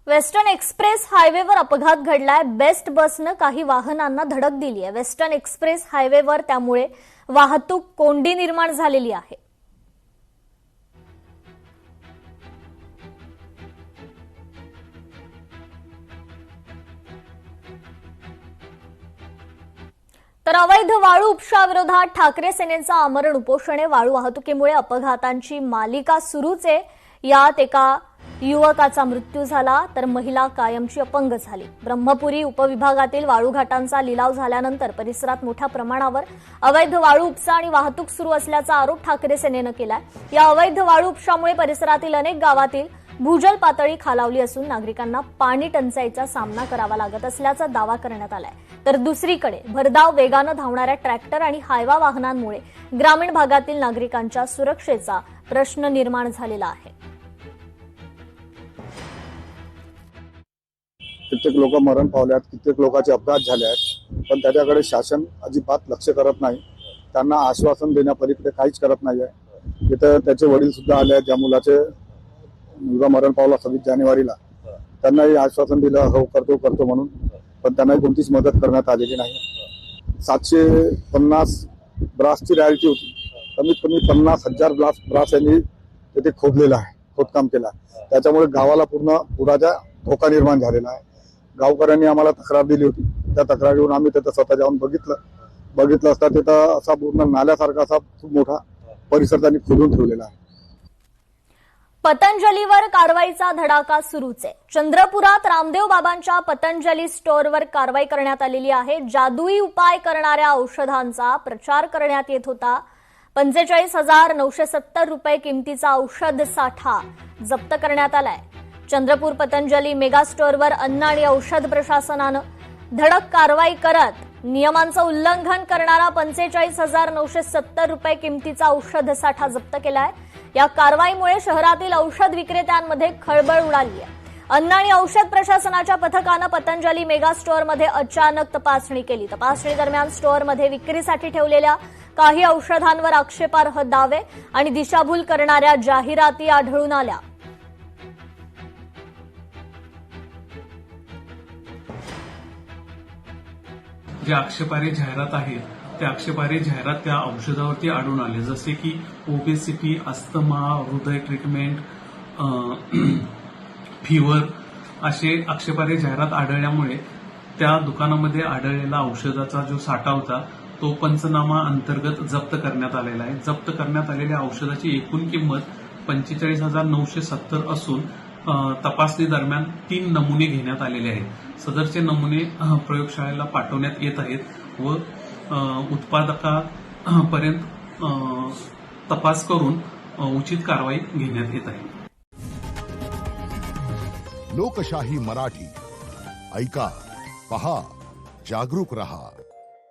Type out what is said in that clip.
Western express हायवेवर अपघात घडलाय। Best बसनं काही वाहनांना धडक दिली आहे। वेस्टर्न एक्सप्रेस हायवेवर त्यामुळे वाहतूक कोंडी निर्माण झालेली आहे। तर अवैध वाळू उपशाविरोधात ठाकरे सेनेचं आमरण उपोषण आहे। वाळू वाहतुकीमुळे अपघातांची मालिका सुरूच आहे। यात एका युवकाचा मृत्यू झाला तर महिला कायमची अपंग झाली। ब्रह्मपुरी उपविभागातील वाळू घाटांचा लिलाव झाल्यानंतर परिसरात मोठ्या प्रमाणावर अवैध वाळू उपसा आणि वाहतूक सुरू असल्याचा आरोप ठाकरे सेनेनं केलाय। या अवैध वाळू उपशामुळे परिसरातील अनेक गावातील भूजल पातळी खालावली असून नागरिकांना पाणी टंचाईचा सामना करावा लागत असल्याचा दावा करण्यात आलाय। तर दुसरीकडे भरधाव वेगानं धावणाऱ्या ट्रॅक्टर आणि हायवा वाहनांमुळे ग्रामीण भागातील नागरिकांच्या सुरक्षेचा प्रश्न निर्माण झालेला आहे। कित्येक लोक मरण पावल्यात, कित्येक लोकांचे अपघात झाले आहेत, पण त्याच्याकडे शासन अजिबात लक्ष करत नाही। त्यांना आश्वासन देण्यापलीकडे काहीच करत नाही आहे। इथं त्याचे वडील सुद्धा आले आहेत। ज्या मुलगा मरण पावला 26 जानेवारीला, त्यांनाही आश्वासन दिलं हो करतो म्हणून, पण त्यांनाही कोणतीच मदत करण्यात आलेली नाही। 750 ब्रासची रॅलिटी होती, कमीत कमी 50,000 ब्रास यांनी तिथे खोदलेला आहे, खोदकाम केलं। त्याच्यामुळे गावाला पूर्ण पुराचा धोका निर्माण झालेला आहे। गावकऱ्यांनी आम्हाला तक्रार दिली होती, त्या तक्रारीवरून आम्ही तिथं स्वतः जाऊन बघितलं असता तिथं असा पूर्ण नाल्यासारखा असा खूप मोठा परिसर त्यांनी खोदून ठेवलेला आहे। पतंजलीवर कारवाईचा धडाका सुरूच आहे। चंद्रपुरात रामदेव बाबांच्या पतंजली स्टोअरवर कारवाई करण्यात आलेली आहे। जादुई उपाय करणाऱ्या औषधांचा प्रचार करण्यात येत होता। 45,970 रुपये किमतीचा औषध साठा जप्त करण्यात आलाय। चंद्रपूर पतंजली मेगा स्टोअरवर अन्न आणि औषध प्रशासनानं धडक कारवाई करत नियमांचं उल्लंघन करणारा 45,970 रुपये किमतीचा औषध साठा जप्त केलाय। या कारवाईमुळे शहरातील औषध विक्रेत्यांमध्ये खळबळ उडाली आहे। अन्न आणि औषध प्रशासनाच्या पथकानं पतंजली मेगा स्टोअरमध्ये अचानक तपासणी केली। तपासणी दरम्यान स्टोअरमध्ये विक्रीसाठी ठेवलेल्या काही औषधांवर आक्षेपार्ह दावे आणि दिशाभूल करणाऱ्या जाहिराती आढळून आल्या। जे आक्षेपार्ह जाहिरात आहेत त्या आक्षेपार्ह जाहिरात त्या औषधावरती आढळून आले, जसे की ओबेसिटी, अस्थमा, हृदय ट्रीटमेंट, फीवर असे आक्षेपार्ह जाहिरात आढळल्यामुळे त्या दुकानामध्ये आढळलेला औषधाचा जो साठा होता तो पंचनामा अंतर्गत जप्त करण्यात आलेला आहे। जप्त करण्यात आलेल्या औषधाची एकूण किंमत 45,970 असून तपासणी दरम्यान 3 नमुने घेण्यात आलेले आहेत। सदरचे नमुने प्रयोगशाळेला पाठवण्यात येत आहेत व उत्पादकापर्यंत तपास करून उचित कारवाई घेण्यात येत आहे। लोकशाही मराठी ऐका, पहा, जागरूक रहा।